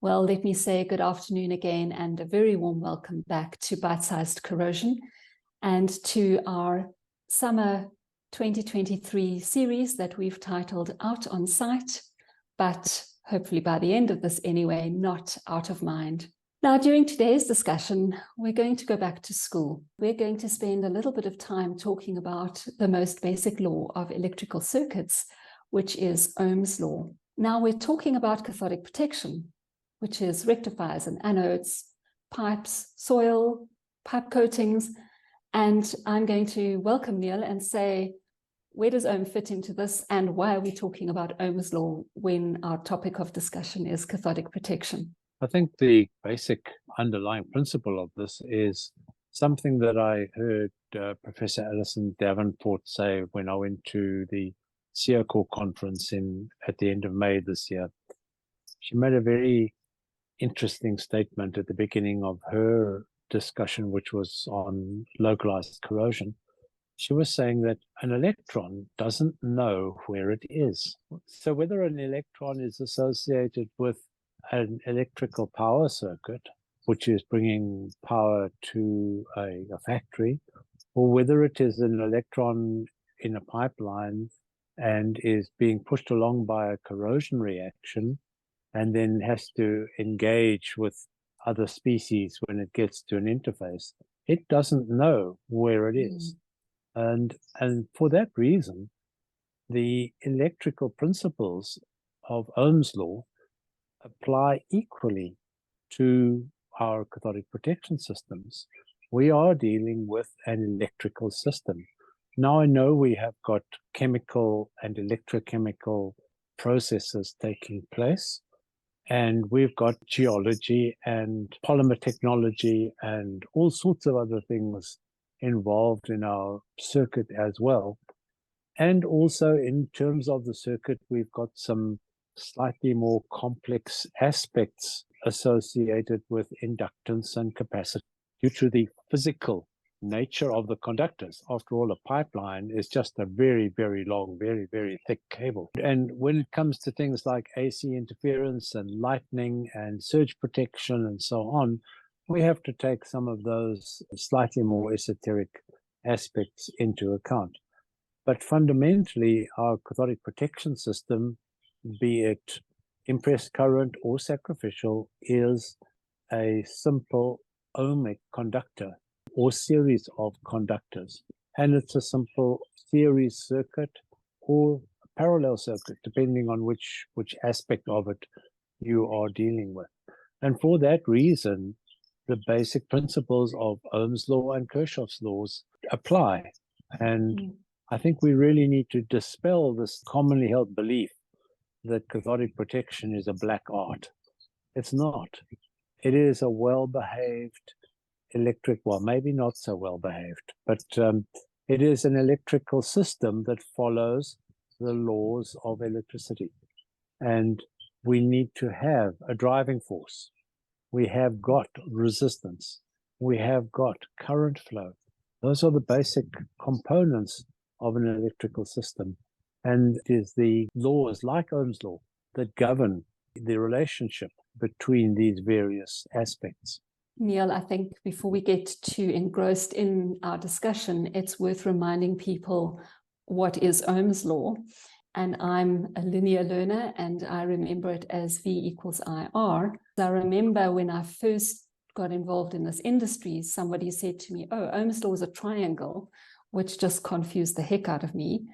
Well, let me say good afternoon again and a very warm welcome back to Bite-Sized Corrosion and to our summer 2023 series that we've titled Out on Site, but hopefully by the end of this anyway, not out of mind. Now, during today's discussion, we're going to go back to school. We're going to spend a little bit of time talking about the most basic law of electrical circuits, which is Ohm's law. Now, we're talking about cathodic protection, which is rectifiers and anodes, pipes, soil, pipe coatings. And I'm going to welcome Neil and say, where does Ohm fit into this? And why are we talking about Ohm's law when our topic of discussion is cathodic protection? I think the basic underlying principle of this is something that I heard Professor Alison Davenport say when I went to the CEOCOR conference at the end of May this year. She made a very interesting statement at the beginning of her discussion, which was on localized corrosion. She was saying that an electron doesn't know where it is. So whether an electron is associated with an electrical power circuit, which is bringing power to a factory, or whether it is an electron in a pipeline and is being pushed along by a corrosion reaction, and then has to engage with other species when it gets to an interface, it doesn't know where it is. And for that reason, the electrical principles of Ohm's law apply equally to our cathodic protection systems. We are dealing with an electrical system. Now I know we have got chemical and electrochemical processes taking place, and we've got geology and polymer technology and all sorts of other things involved in our circuit as well. And also in terms of the circuit, we've got some slightly more complex aspects associated with inductance and capacitance due to the physical nature of the conductors. After all, a pipeline is just a very, very long, very, very thick cable. And when it comes to things like AC interference and lightning and surge protection and so on, we have to take some of those slightly more esoteric aspects into account. But fundamentally, our cathodic protection system, be it impressed current or sacrificial, is a simple ohmic conductor or series of conductors. And it's a simple series circuit or parallel circuit, depending on which aspect of it you are dealing with. And for that reason, the basic principles of Ohm's law and Kirchhoff's laws apply. And I think we really need to dispel this commonly held belief that cathodic protection is a black art. It's not. It is a well-behaved well, maybe not so well behaved, but it is an electrical system that follows the laws of electricity. And we need to have a driving force. We have got resistance. We have got current flow. Those are the basic components of an electrical system. And it is the laws like Ohm's law that govern the relationship between these various aspects. Neil, I think before we get too engrossed in our discussion, it's worth reminding people what is Ohm's law. And I'm a linear learner, and I remember it as V equals IR. I remember when I first got involved in this industry, somebody said to me, oh, Ohm's law is a triangle, which just confused the heck out of me.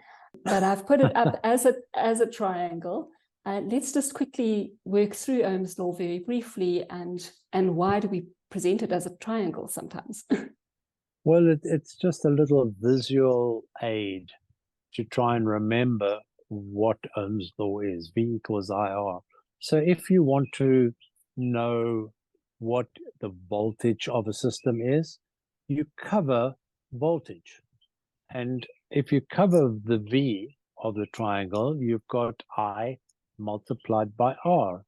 But I've put it up as a triangle. Let's just quickly work through Ohm's law very briefly, and why do we present it as a triangle sometimes? Well, it's just a little visual aid to try and remember what Ohm's law is. V equals IR. So if you want to know what the voltage of a system is, you cover voltage. And if you cover the V of the triangle, you've got I multiplied by R,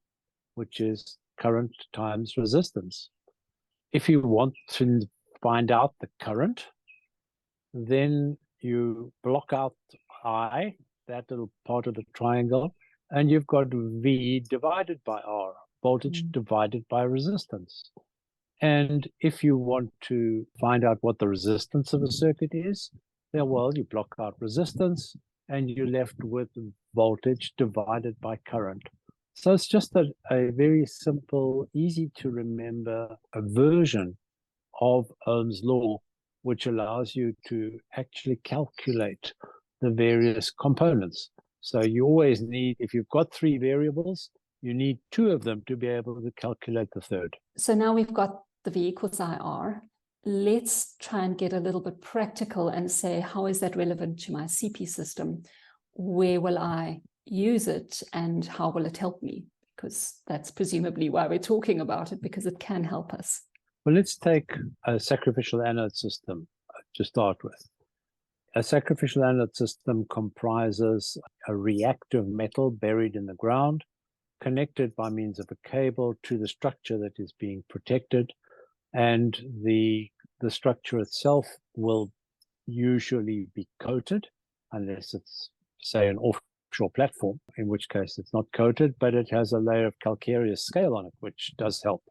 which is current times resistance. If you want to find out the current, then you block out I, that little part of the triangle, and you've got V divided by R. voltage divided by resistance. And if you want to find out what the resistance of a circuit is, then, well, you block out resistance and you're left with voltage divided by current. So it's just a very simple, easy to remember version of Ohm's law, which allows you to actually calculate the various components. So you always need, if you've got three variables, you need two of them to be able to calculate the third. So now we've got the V equals IR. Let's try and get a little bit practical and say, how is that relevant to my CP system? Where will I use it and how will it help me? Because that's presumably why we're talking about it, because it can help us. Well, let's take a sacrificial anode system to start with. A sacrificial anode system comprises a reactive metal buried in the ground, connected by means of a cable to the structure that is being protected. And the structure itself will usually be coated, unless it's, say, an offshore platform, in which case it's not coated, but it has a layer of calcareous scale on it, which does help.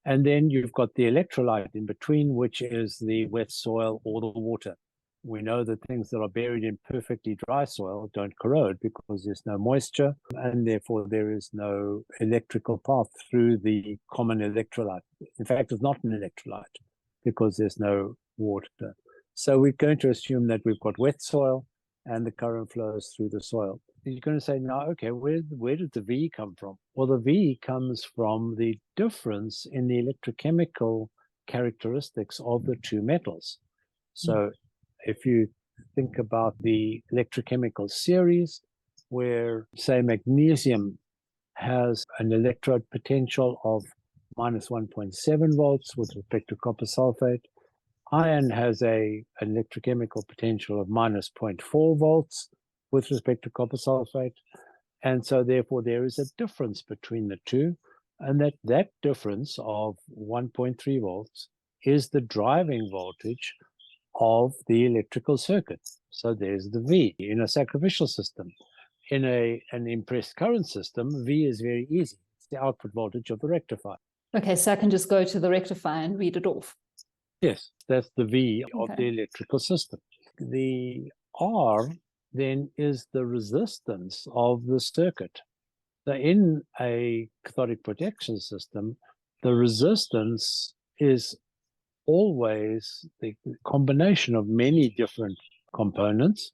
And then you've got the electrolyte in between, which is the wet soil or the water. We know that things that are buried in perfectly dry soil don't corrode because there's no moisture, and therefore there is no electrical path through the common electrolyte. In fact, it's not an electrolyte because there's no water. So we're going to assume that we've got wet soil and the current flows through the soil. You're going to say, now, okay, where did the V come from? Well, the V comes from the difference in the electrochemical characteristics of the two metals. So if you think about the electrochemical series, where, say, magnesium has an electrode potential of minus 1.7 volts with respect to copper sulfate, iron has an electrochemical potential of minus 0.4 volts with respect to copper sulfate. And so therefore there is a difference between the two, and that difference of 1.3 volts is the driving voltage of the electrical circuit. So there's the V in a sacrificial system. In an impressed current system, V is very easy. It's the output voltage of the rectifier. Okay, so I can just go to the rectifier and read it off. Yes, that's the V of the electrical system. The R then is the resistance of the circuit. So in a cathodic protection system, the resistance is always the combination of many different components.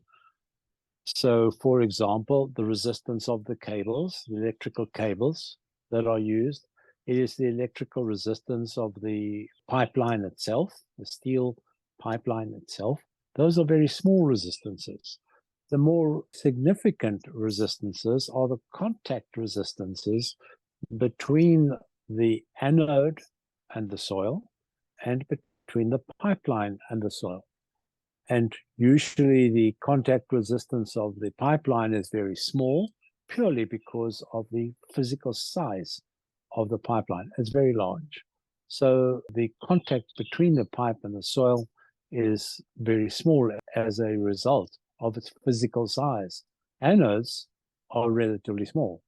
So, for example, the resistance of the cables, the electrical cables that are used. It is the electrical resistance of the pipeline itself, the steel pipeline itself. Those are very small resistances. The more significant resistances are the contact resistances between the anode and the soil, and between the pipeline and the soil. And usually the contact resistance of the pipeline is very small, purely because of the physical size of the pipeline. It's very large. So the contact between the pipe and the soil is very small as a result of its physical size. Anodes are relatively small.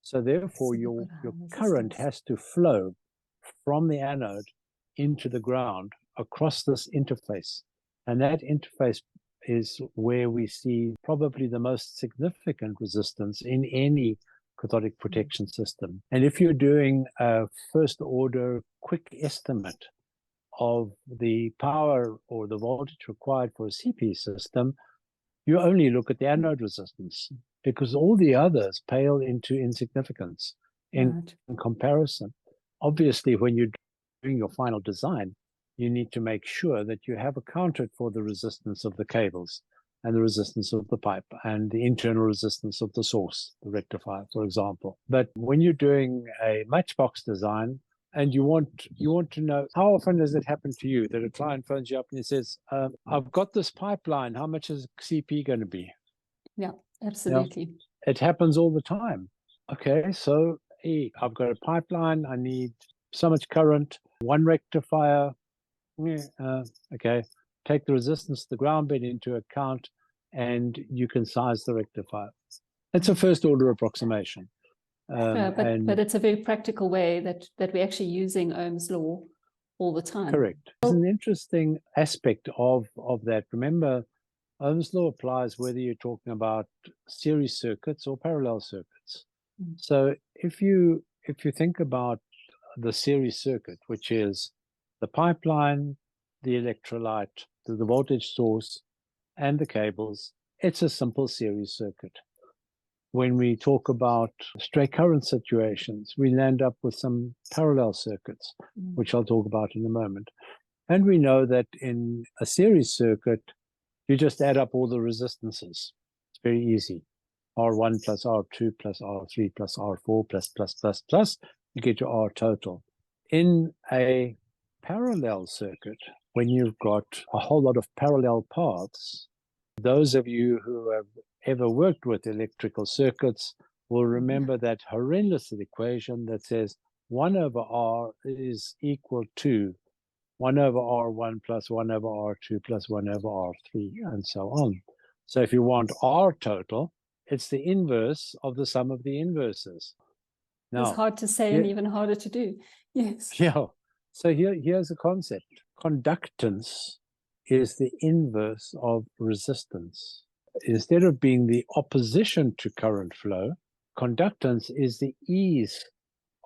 So therefore your current has to flow from the anode into the ground across this interface. And that interface is where we see probably the most significant resistance in any cathodic protection system. And if you're doing a first order quick estimate of the power or the voltage required for a CP system, you only look at the anode resistance, because all the others pale into insignificance in comparison. Obviously, when you're doing your final design, you need to make sure that you have accounted for the resistance of the cables and the resistance of the pipe and the internal resistance of the source, the rectifier, for example. But when you're doing a matchbox design and you want to know, how often does it happen to you that a client phones you up and he says, I've got this pipeline, how much is CP going to be? Yeah, absolutely. Yeah, it happens all the time. Okay, so I've got a pipeline, I need so much current, one rectifier. Okay, take the resistance to the ground bed into account and you can size the rectifier. It's a first order approximation. But it's a very practical way that we're actually using Ohm's law all the time. Correct. There's an interesting aspect of that. Remember, Ohm's law applies whether you're talking about series circuits or parallel circuits. Mm. So if you think about the series circuit, which is the pipeline, the electrolyte, the voltage source, and the cables, it's a simple series circuit. When we talk about stray current situations, we land up with some parallel circuits, which I'll talk about in a moment. And we know that in a series circuit, you just add up all the resistances. It's very easy. R1 plus R2 plus R3 plus R4 plus, you get your R total. In a parallel circuit, when you've got a whole lot of parallel paths, those of you who have ever worked with electrical circuits will remember that horrendous equation that says 1 over R is equal to 1 over R1 plus 1 over R2 plus 1 over R3, and so on. So if you want R total, it's the inverse of the sum of the inverses. Now, it's hard to say and even harder to do. Yes. Yeah. So here's a concept. Conductance is the inverse of resistance. Instead of being the opposition to current flow, conductance is the ease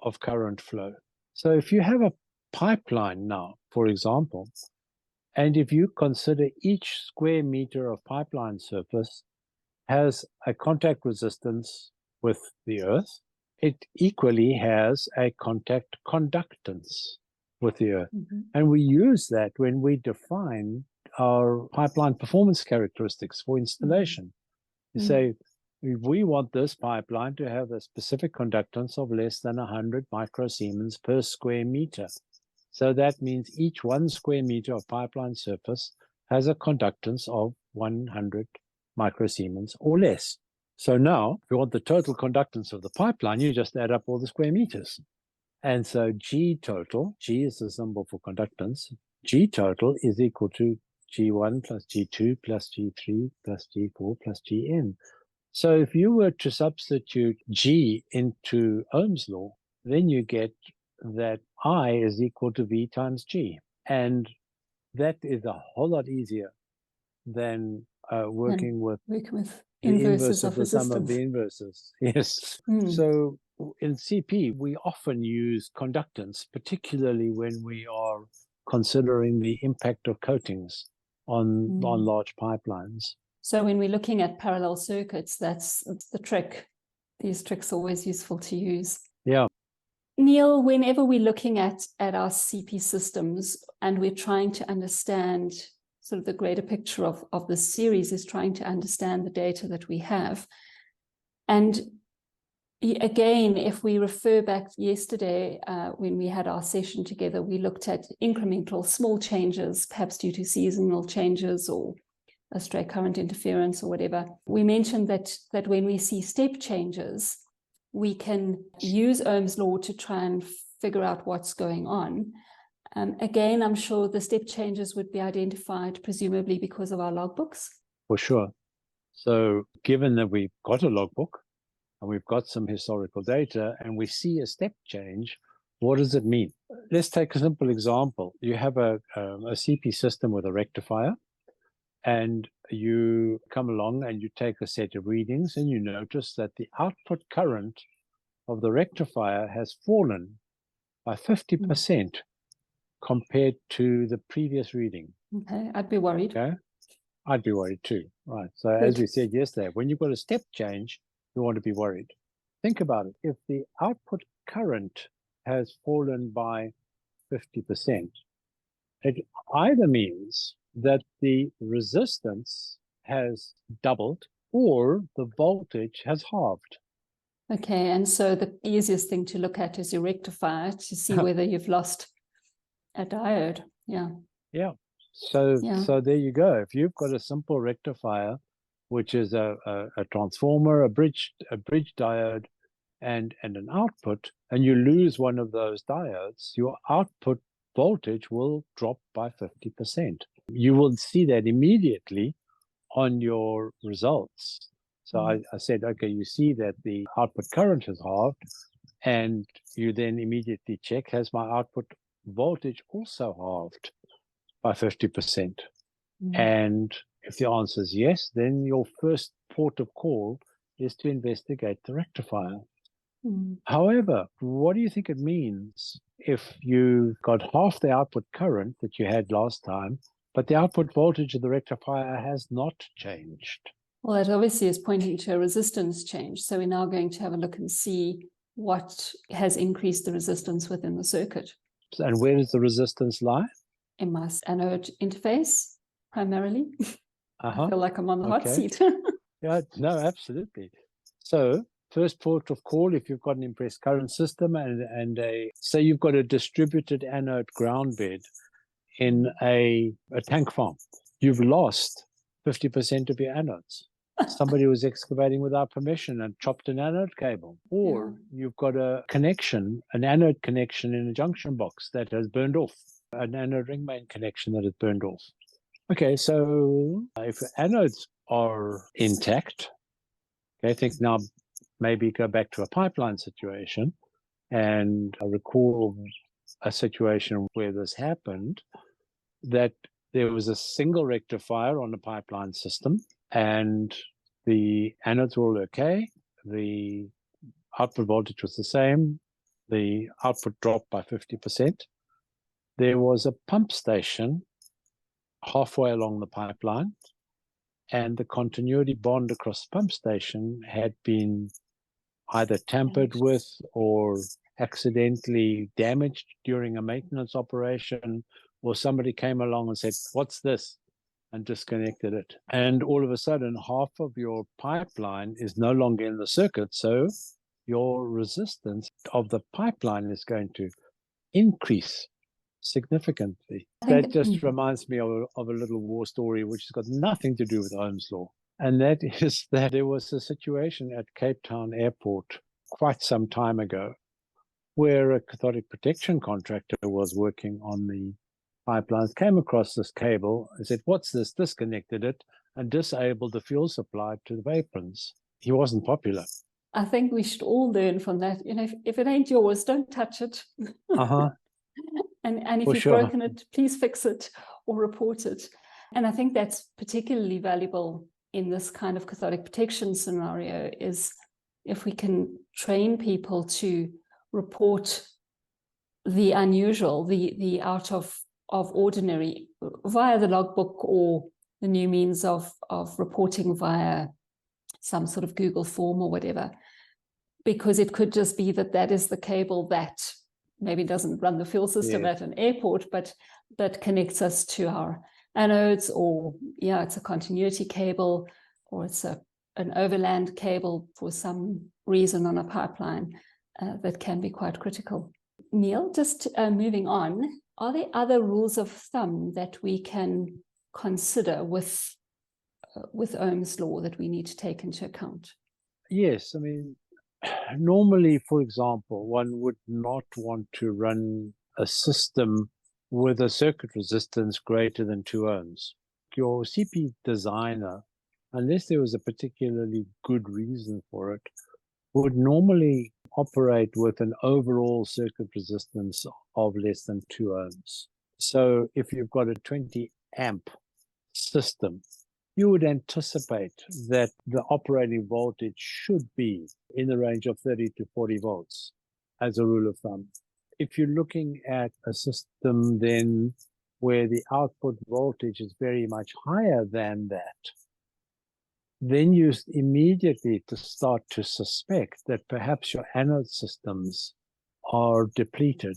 of current flow. So if you have a pipeline now, for example, and if you consider each square meter of pipeline surface has a contact resistance with the earth, it equally has a contact conductance with the earth. Mm-hmm. And we use that when we define our pipeline performance characteristics for installation. You say, we want this pipeline to have a specific conductance of less than 100 microsiemens per square meter. So that means each 1 square meter of pipeline surface has a conductance of 100 microsiemens or less. So now, if you want the total conductance of the pipeline, you just add up all the square meters. And so G total, G is the symbol for conductance, G total is equal to G1 plus G2 plus G3 plus G4 plus Gn. So if you were to substitute G into Ohm's law, then you get that I is equal to V times G. And that is a whole lot easier than working with the inverse of the sum of the inverses. Yes. So in CP, we often use conductance, particularly when we are considering the impact of coatings on large pipelines. So when we're looking at parallel circuits, that's the trick. These tricks are always useful to use. Yeah. Neil, whenever we're looking at our CP systems and we're trying to understand sort of the greater picture of the series, is trying to understand the data that we have. And again, if we refer back yesterday, when we had our session together, we looked at incremental small changes, perhaps due to seasonal changes or a stray current interference or whatever. We mentioned that when we see step changes, we can use Ohm's law to try and figure out what's going on. Again, I'm sure the step changes would be identified presumably because of our logbooks. For sure. So given that we've got a logbook and we've got some historical data and we see a step change, what does it mean? Let's take a simple example. You have a CP system with a rectifier, and you come along and you take a set of readings and you notice that the output current of the rectifier has fallen by 50% compared to the previous reading. Okay, I'd be worried. Okay, I'd be worried too. Right. So as we said yesterday, when you've got a step change, you want to be worried. Think about it. If the output current has fallen by 50%, it either means that the resistance has doubled or the voltage has halved. Okay, and so the easiest thing to look at is your rectifier to see whether you've lost a diode. Yeah. Yeah. So there you go. If you've got a simple rectifier, which is a transformer, a bridge diode, and an output, and you lose one of those diodes, your output voltage will drop by 50%. You will see that immediately on your results. So I said, okay, you see that the output current has halved, and you then immediately check, has my output voltage also halved by 50%? And if the answer is yes, then your first port of call is to investigate the rectifier. However, what do you think it means if you've got half the output current that you had last time, but the output voltage of the rectifier has not changed? Well, that obviously is pointing to a resistance change. So we're now going to have a look and see what has increased the resistance within the circuit. And where does the resistance lie? In my anode interface, primarily. I feel like I'm on the hot seat. Yeah, no, absolutely. So first port of call, if you've got an impressed current system and say you've got a distributed anode ground bed in a tank farm, you've lost 50% of your anodes. Somebody was excavating without permission and chopped an anode cable. Or you've got a connection, an anode connection in a junction box that has burned off, an anode ring main connection that has burned off. Okay, so if anodes are intact, okay, I think now maybe go back to a pipeline situation. And I recall a situation where this happened, that there was a single rectifier on the pipeline system, and the anodes were all okay. The output voltage was the same. The output dropped by 50%. There was a pump station halfway along the pipeline, and the continuity bond across the pump station had been either tampered with or accidentally damaged during a maintenance operation, or somebody came along and said, "What's this?" and disconnected it. And all of a sudden, half of your pipeline is no longer in the circuit. So your resistance of the pipeline is going to increase significantly. That just reminds me of a little war story, which has got nothing to do with Ohm's law. And that is that there was a situation at Cape Town Airport quite some time ago where a cathodic protection contractor was working on the pipelines, came across this cable and said, "What's this?" Disconnected it and disabled the fuel supply to the aprons. He wasn't popular. I think we should all learn from that. You know, if it ain't yours, don't touch it. And if you've broken it, please fix it or report it. And I think that's particularly valuable in this kind of cathodic protection scenario, is if we can train people to report the unusual, the out of ordinary via the logbook or the new means of reporting via some sort of Google form or whatever, because it could just be that is the cable that maybe doesn't run the fuel system at an airport, but connects us to our anodes, or it's a continuity cable, or it's an overland cable for some reason on a pipeline that can be quite critical. Neil, just moving on, are there other rules of thumb that we can consider with Ohm's law that we need to take into account? Yes, I mean, normally, for example, one would not want to run a system with a circuit resistance greater than 2 ohms. Your CP designer, unless there was a particularly good reason for it, would normally operate with an overall circuit resistance of less than 2 ohms. So if you've got a 20 amp system, you would anticipate that the operating voltage should be in the range of 30 to 40 volts as a rule of thumb. If you're looking at a system then where the output voltage is very much higher than that, then you immediately start to suspect that perhaps your anode systems are depleted.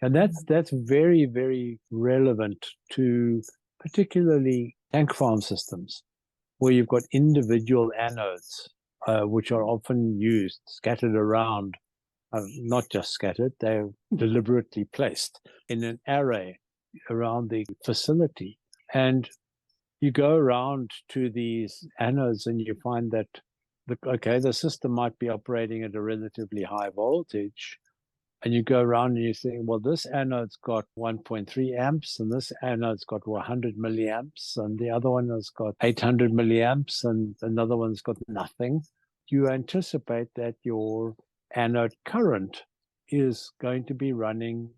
And that's very, very relevant to particularly tank farm systems, where you've got individual anodes, which are often used, scattered around, not just scattered, they're deliberately placed in an array around the facility. And you go around to these anodes and you find that, the system might be operating at a relatively high voltage, And you go around and you think, well, this anode's got 1.3 amps, and this anode's got 100 milliamps, and the other one has got 800 milliamps, and another one's got nothing. You anticipate that your anode current is going to be running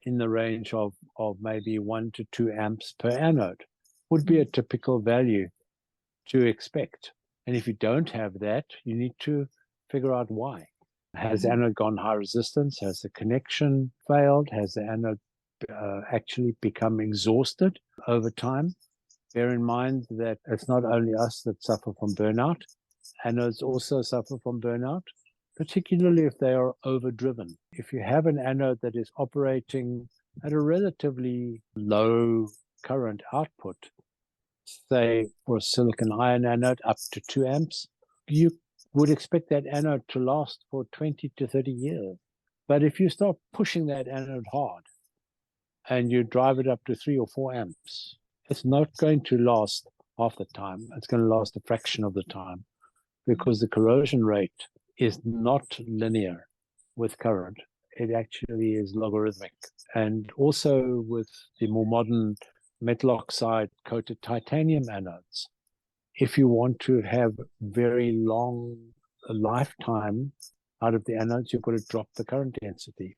in the range of maybe 1 to 2 amps per anode, would be a typical value to expect. And if you don't have that, you need to figure out why. Has the anode gone high resistance? Has the connection failed? Has the anode actually become exhausted over time? Bear in mind that it's not only us that suffer from burnout. Anodes also suffer from burnout, particularly if they are overdriven. If you have an anode that is operating at a relatively low current output, say for a silicon ion anode up to 2 amps, you would expect that anode to last for 20 to 30 years. But if you start pushing that anode hard and you drive it up to 3 or 4 amps, it's not going to last half the time. It's going to last a fraction of the time, because the corrosion rate is not linear with current. It actually is logarithmic. And also with the more modern metal oxide coated titanium anodes, if you want to have very long lifetime out of the anodes, you've got to drop the current density.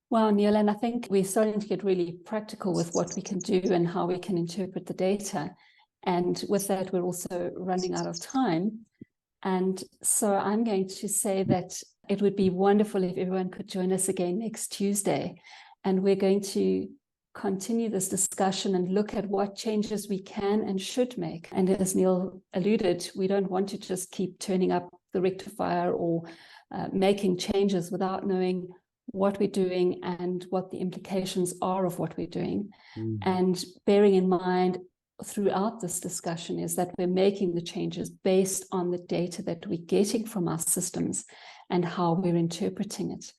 Wow, Neil, and I think we're starting to get really practical with what we can do and how we can interpret the data. And with that, we're also running out of time. And so I'm going to say that it would be wonderful if everyone could join us again next Tuesday. And we're going to continue this discussion and look at what changes we can and should make. And as Neil alluded, we don't want to just keep turning up the rectifier or making changes without knowing what we're doing and what the implications are of what we're doing. And bearing in mind throughout this discussion is that we're making the changes based on the data that we're getting from our systems and how we're interpreting it.